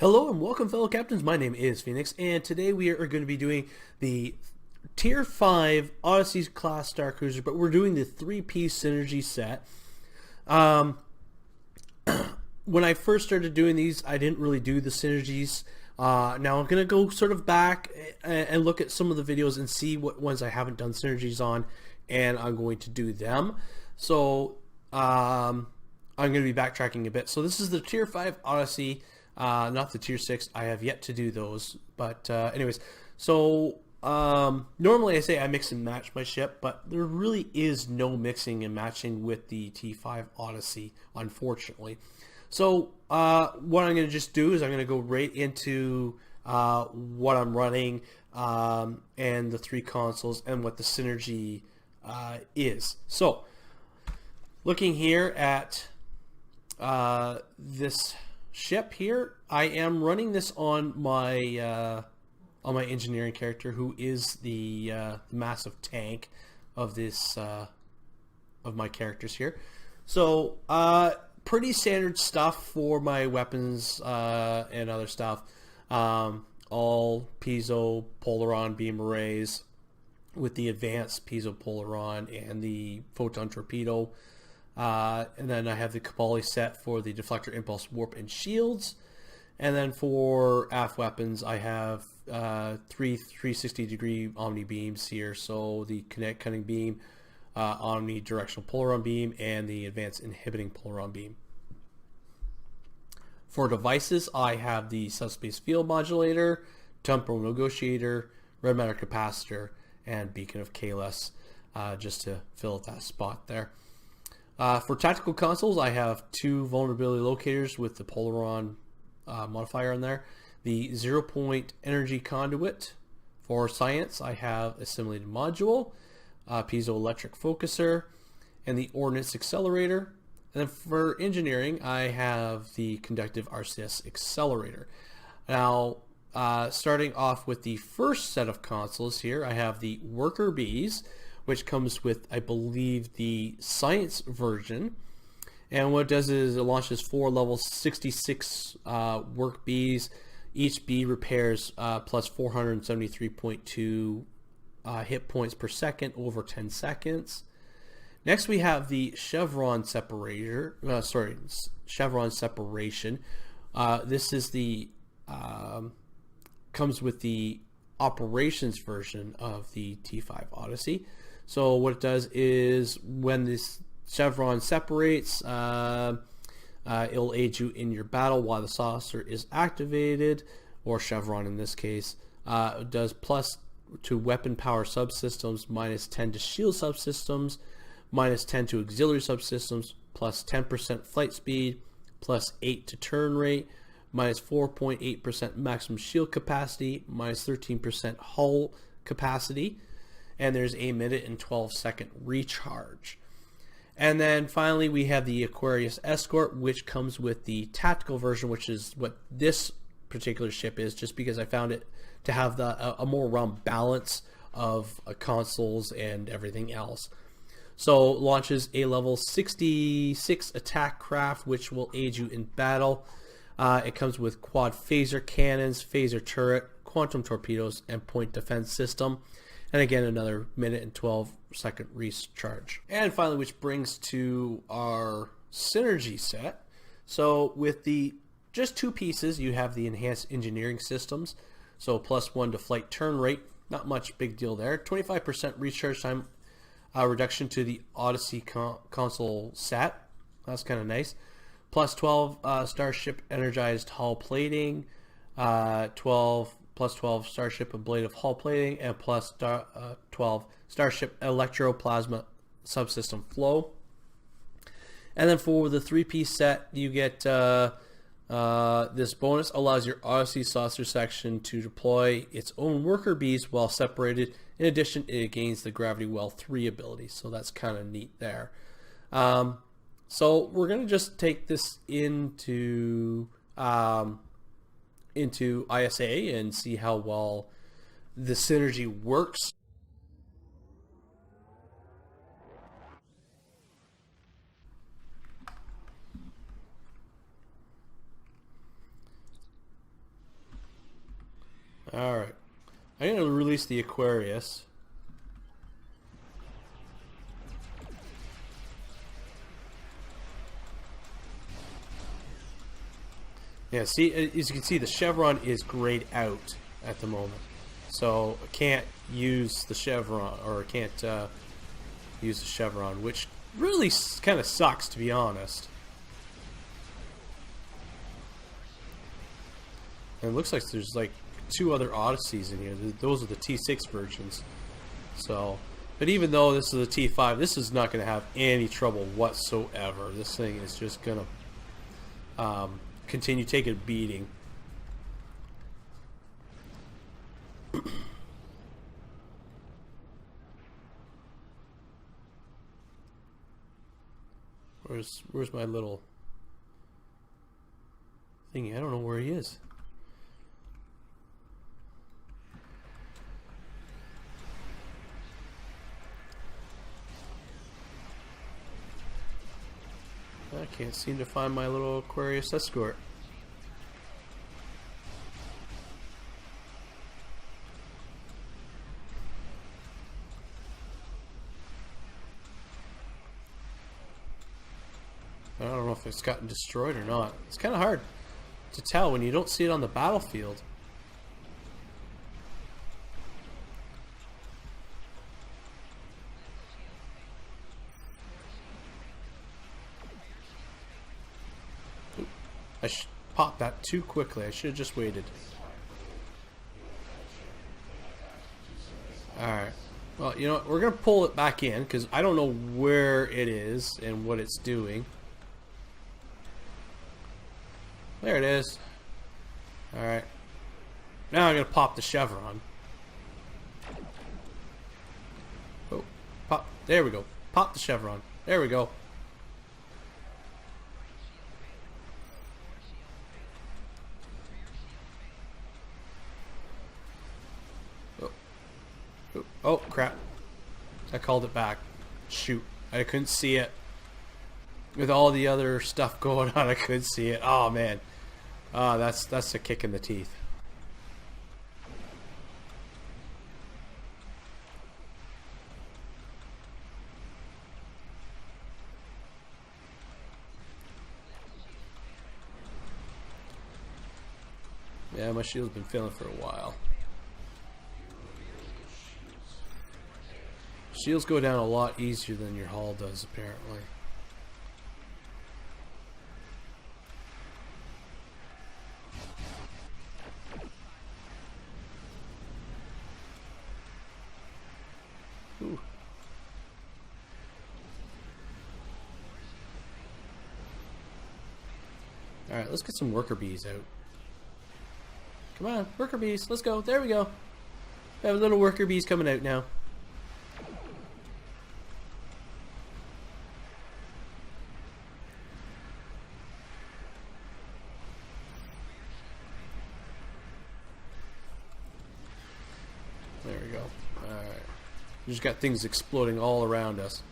Hello and welcome, fellow captains. My name is Phoenix, and today we are going to be doing the Tier 5 Odyssey Class Star Cruiser, but we're doing the three-piece synergy set. Um, when I first started doing these, I didn't really do the synergies. Now I'm going to go sort of back and look at some of the videos and see what ones I haven't done synergies on, and I'm going to do them. So I'm going to be backtracking a bit. So this is the Tier 5 Odyssey. Not the tier 6. I have yet to do those. But anyways, so normally I say I mix and match my ship, but there really is no mixing and matching with the T5 Odyssey, unfortunately. So what I'm going to just do is I'm going to go right into what I'm running and the three consoles and what the synergy is. So looking here at this ship here, I am running this on my engineering character, who is the massive tank of this of my characters here. So pretty standard stuff for my weapons and other stuff. All piezo polaron beam arrays with the advanced piezo polaron and the photon torpedo. And then I have the Kabali set for the deflector, impulse, warp, and shields. And then for aft weapons, I have three 360-degree omni beams here. So the kinetic cutting beam, omni directional polaron beam, and the advanced inhibiting polaron beam. For devices, I have the subspace field modulator, temporal negotiator, red matter capacitor, and beacon of Kalos, just to fill that spot there. For tactical consoles, I have two vulnerability locators with the polaron modifier in there. The 0-point energy conduit. For science, I have a simulated module, piezoelectric focuser, and the ordnance accelerator. And then for engineering, I have the conductive RCS accelerator. Now, starting off with the first set of consoles here, I have the worker bees, which comes with, I believe, the science version. And what it does is it launches 4 level 66 work bees. Each bee repairs plus 473.2 hit points per second over 10 seconds. Next, we have the chevron separator. Chevron separation. This is the comes with the operations version of the T5 Odyssey. So what it does is when this chevron separates, it'll aid you in your battle while the saucer is activated, or chevron in this case. It does plus to weapon power subsystems, minus 10 to shield subsystems, minus 10 to auxiliary subsystems, plus 10% flight speed, plus 8 to turn rate, minus 4.8% maximum shield capacity, minus 13% hull capacity, and there's a minute and 12-second recharge. And then finally we have the Aquarius Escort, which comes with the tactical version, which is what this particular ship is, just because I found it to have a more round balance of consoles and everything else. So launches a level 66 attack craft, which will aid you in battle. It comes with quad phaser cannons, phaser turret, quantum torpedoes, and point defense system. And again, another minute and 12-second recharge. And finally, which brings to our synergy set. So with the just 2 pieces, you have the enhanced engineering systems. So plus 1 to flight turn rate. Not much big deal there. 25% recharge time reduction to the Odyssey console set. That's kind of nice. Plus 12 starship energized hull plating. 12 starship ablative hull plating, and plus 12 starship electroplasma subsystem flow. And then for the 3-piece set, you get this bonus allows your Odyssey saucer section to deploy its own worker bees while separated. In addition, it gains the Gravity Well 3 ability, so that's kind of neat there. So we're going to just take this into ISA and see how well the synergy works. Alright. I'm going to release the Aquarius. Yeah, see, as you can see, the chevron is grayed out at the moment. So I can't use the chevron, or I can't use the chevron, which really kind of sucks, to be honest. And it looks like there's like 2 other Odysseys in here. Those are the T6 versions. So, but even though this is a T5, this is not going to have any trouble whatsoever. This thing is just going to continue taking a beating. Where's my little thingy? I don't know where he is. I can't seem to find my little Aquarius escort. I don't know if it's gotten destroyed or not. It's kind of hard to tell when you don't see it on the battlefield. Oop, I popped that too quickly. I should have just waited. Alright. Well, you know what? We're going to pull it back in because I don't know where it is and what it's doing. There it is. Alright. Now I'm going to pop the chevron. Oh, pop. There we go. Pop the chevron. There we go. Oh, oh, oh crap. I called it back. Shoot. I couldn't see it. With all the other stuff going on, I couldn't see it. Oh, man. That's a kick in the teeth. Yeah, my shield's been failing for a while. Shields go down a lot easier than your hull does, apparently. Ooh. Alright, let's get some worker bees out. Come on, worker bees, let's go. There we go. We have little worker bees coming out now. There we go. Alright. We just got things exploding all around us.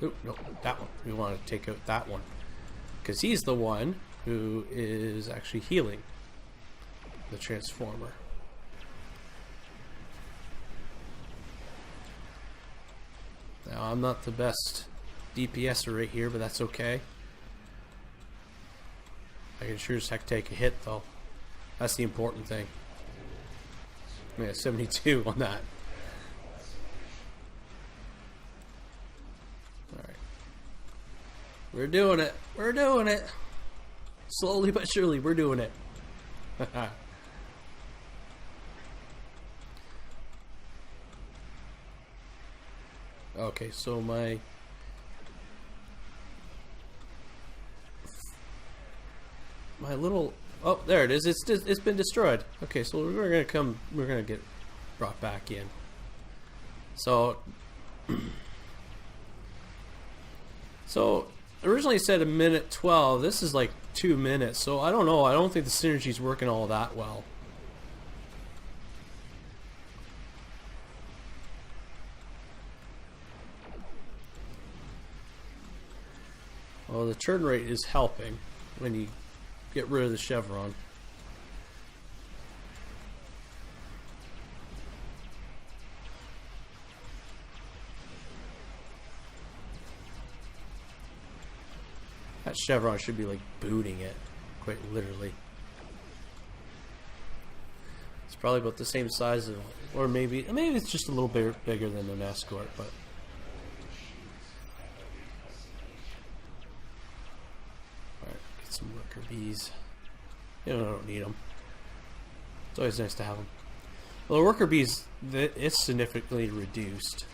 Oop, no, that one. We want to take out that one. Because he's the one who is actually healing the Transformer. Now, I'm not the best DPSer right here, but that's okay. I can sure as heck take a hit, though. That's the important thing. Yeah, 72 on that. Alright. We're doing it. We're doing it. Slowly but surely, we're doing it. Okay, so my little, oh, there it is. It's been destroyed. Okay, so we're gonna get brought back in. So originally it said 1:12. This is like 2 minutes. So I don't know. I don't think the synergy's working all that well. Well, the turn rate is helping when you get rid of the chevron. That chevron should be like booting it, quite literally. It's probably about the same size, or maybe it's just a little bit bigger than an escort, but. Alright, get some worker bees. You know, I don't need them. It's always nice to have them. Well, the worker bees, it's significantly reduced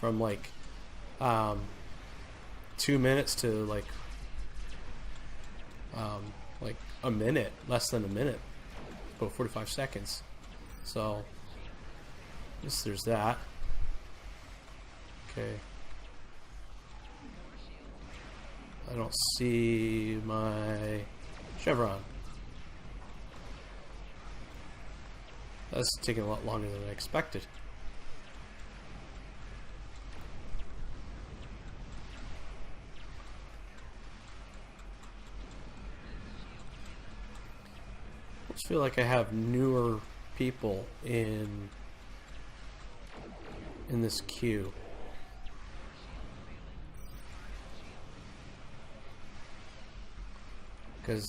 from like 2 minutes to like a minute, less than a minute, about 45 seconds. So, I guess there's that. Okay. I don't see my chevron. That's taking a lot longer than I expected. I just feel like I have newer people in this queue. Because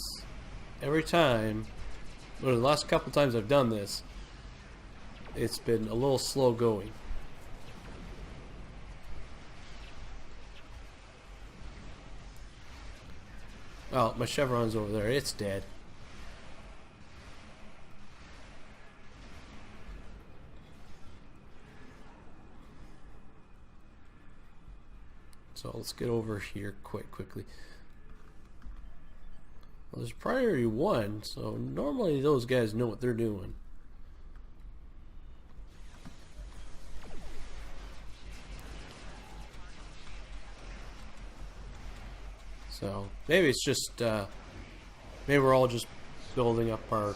every time, well, the last couple times I've done this, it's been a little slow going. Well, my chevron's over there. It's dead. So let's get over here quickly. Well, there's priority 1, so normally those guys know what they're doing. So maybe it's just maybe we're all just building up our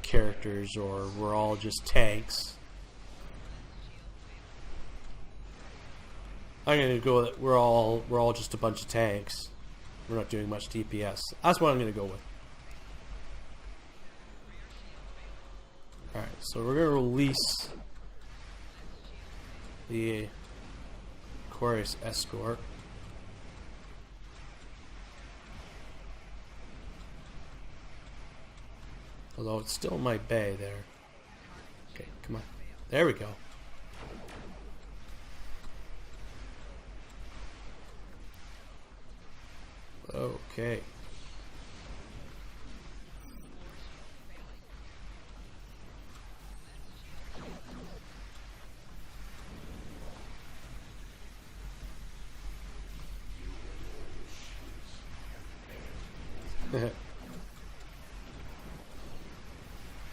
characters, or we're all just tanks. I'm gonna go with it. We're all just a bunch of tanks. We're not doing much DPS. That's what I'm gonna go with. Alright, so we're gonna release the Aquarius escort. Although it's still in my bay there. Okay, come on. There we go. Okay.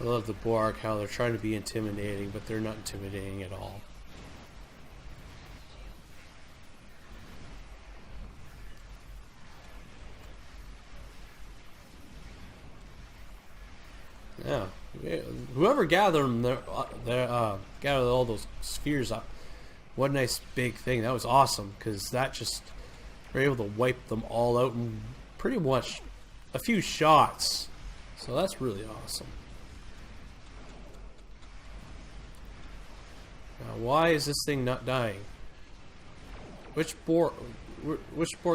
I love the Borg, how they're trying to be intimidating, but they're not intimidating at all. Yeah, whoever gathered them, gathered all those spheres up. What a nice big thing! That was awesome, because that just we're able to wipe them all out in pretty much a few shots. So that's really awesome. Now, why is this thing not dying? Which Borg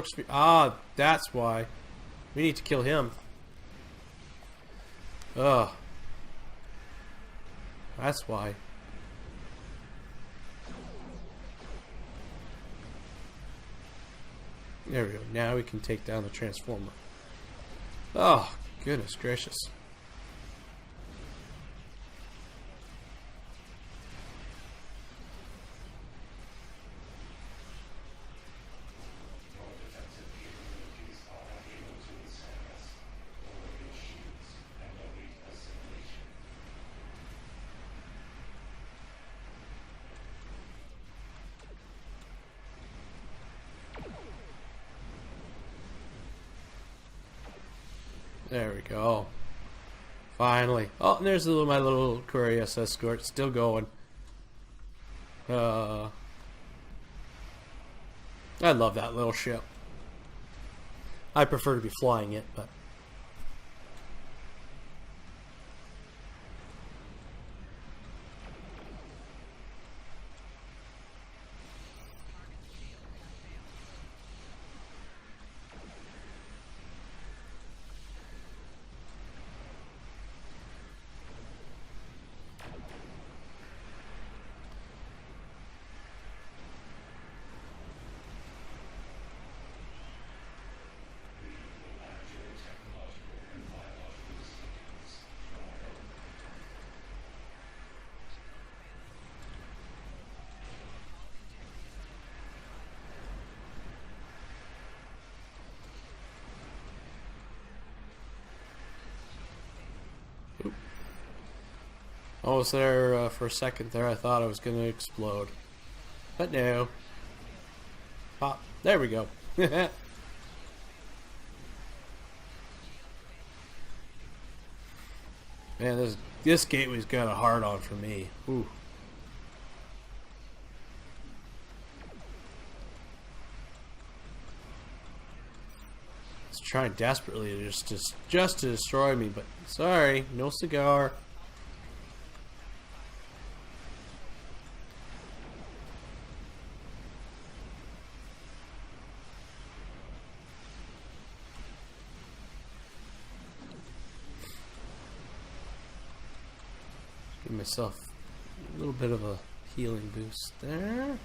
sphere? Ah, that's why. We need to kill him. Ugh. That's why. There we go. Now we can take down the transformer. Oh, goodness gracious. There we go. Finally. Oh, and there's my little Aquarius escort still going. I love that little ship. I prefer to be flying it, but... I was there for a second there. I thought I was going to explode. But no. Pop. There we go. Man, this gateway's got a hard on for me. Ooh. It's trying desperately to just to destroy me, but sorry, no cigar. Give myself a little bit of a healing boost there.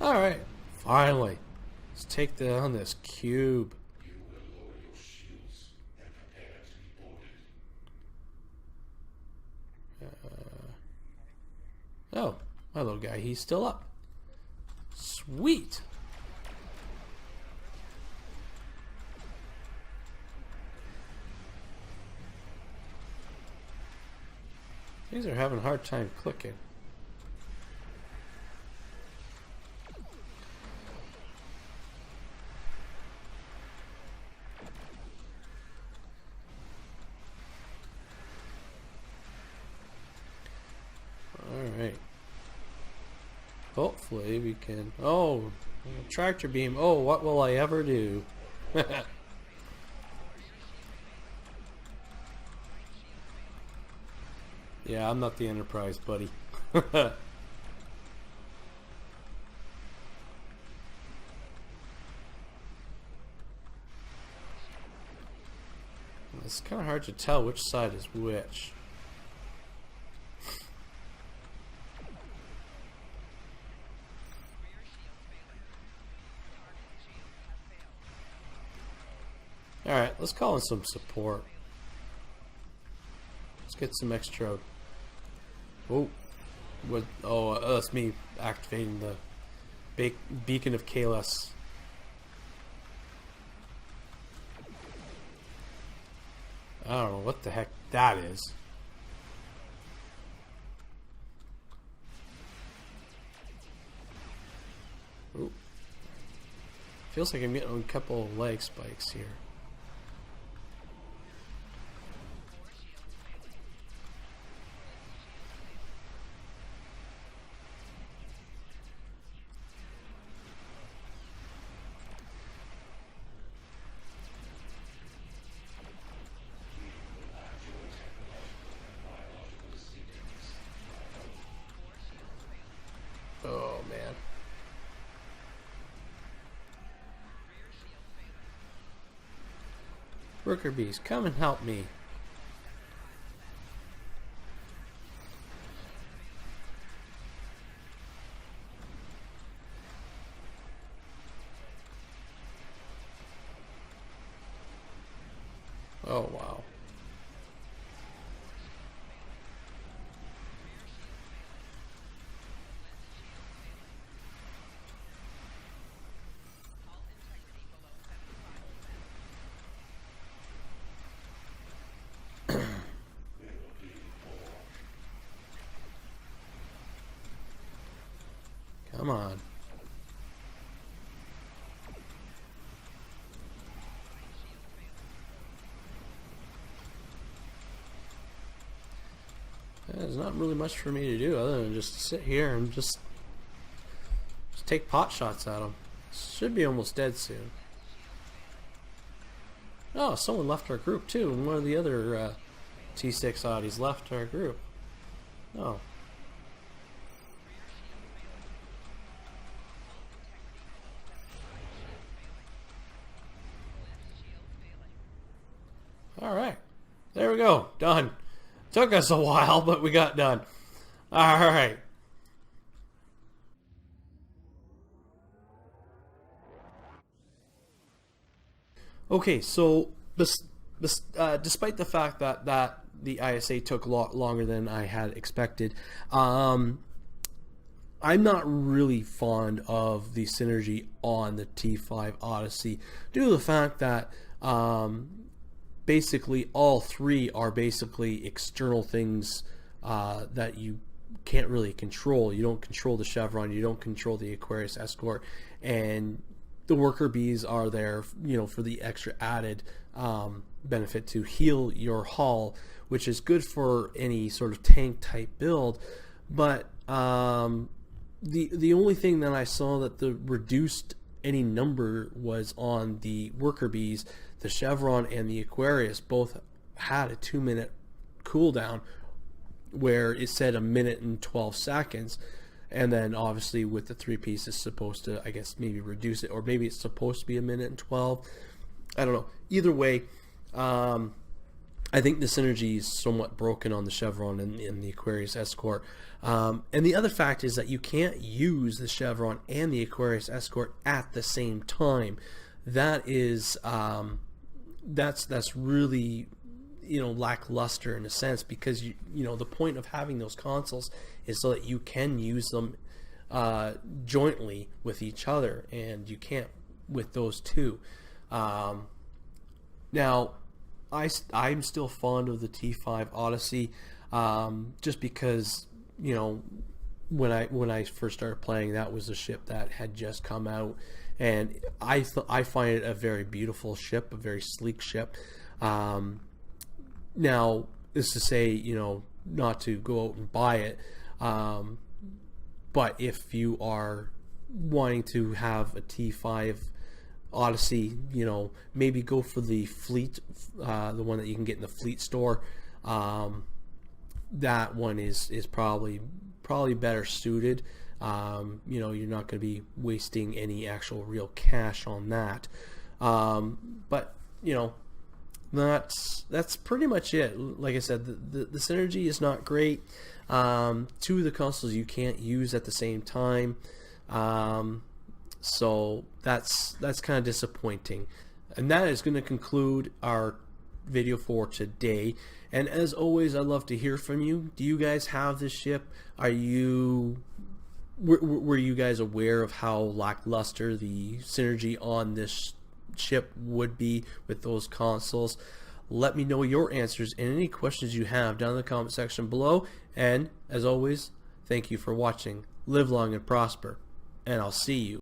Alright, finally. Let's take down this cube. Oh, my little guy, he's still up. Sweet. These are having a hard time clicking. Alright. Hopefully we can... Oh! Tractor beam. Oh, what will I ever do? Yeah, I'm not the Enterprise, buddy. It's kind of hard to tell which side is which. Alright, let's call in some support. Let's get some extra... Oh, what? Oh, that's me activating the beacon of Kalos. I don't know what the heck that is. Ooh. Feels like I'm getting a couple of leg spikes here. Oh man. Worker bees, come and help me. Oh wow. Come on. There's not really much for me to do other than just sit here and just take pot shots at him. Should be almost dead soon. Oh, someone left our group too, and one of the other T6 Oddies left our group. Oh. Alright. There we go. Done. Took us a while, but we got done. Alright. Okay, so despite the fact that the ISA took a lot longer than I had expected, I'm not really fond of the synergy on the T5 Odyssey due to the fact that basically all three are basically external things that you can't really control. You don't control the Chevron, you don't control the Aquarius Escort, and the worker bees are there, you know, for the extra added benefit to heal your hull, which is good for any sort of tank type build. But the only thing that I saw that the reduced any number was on the worker bees. The Chevron and the Aquarius both had a 2-minute cooldown, where it said 1 minute and 12 seconds. And then obviously with the 3-piece is supposed to, I guess, maybe reduce it, or maybe it's supposed to be 1 minute and 12. I don't know. Either way, I think the synergy is somewhat broken on the Chevron and the Aquarius Escort. And the other fact is that you can't use the Chevron and the Aquarius Escort at the same time. That is that's really, you know, lackluster in a sense, because you know the point of having those consoles is so that you can use them jointly with each other, and you can't with those two. Now I'm still fond of the T5 Odyssey, just because, you know, when I first started playing, that was a ship that had just come out, and I find it a very beautiful ship, a very sleek ship. Now, this is to say, you know, not to go out and buy it, but if you are wanting to have a T5 Odyssey, you know, maybe go for the fleet, the one that you can get in the fleet store. That one is probably better suited. You know, you're not going to be wasting any actual real cash on that. But you know, that's pretty much it. Like I said, the synergy is not great. Two of the consoles you can't use at the same time. So that's kind of disappointing. And that is going to conclude our video for today. And as always, I'd love to hear from you. Do you guys have this ship? Were you guys aware of how lackluster the synergy on this ship would be with those consoles? Let me know your answers and any questions you have down in the comment section below. And as always, thank you for watching. Live long and prosper, and I'll see you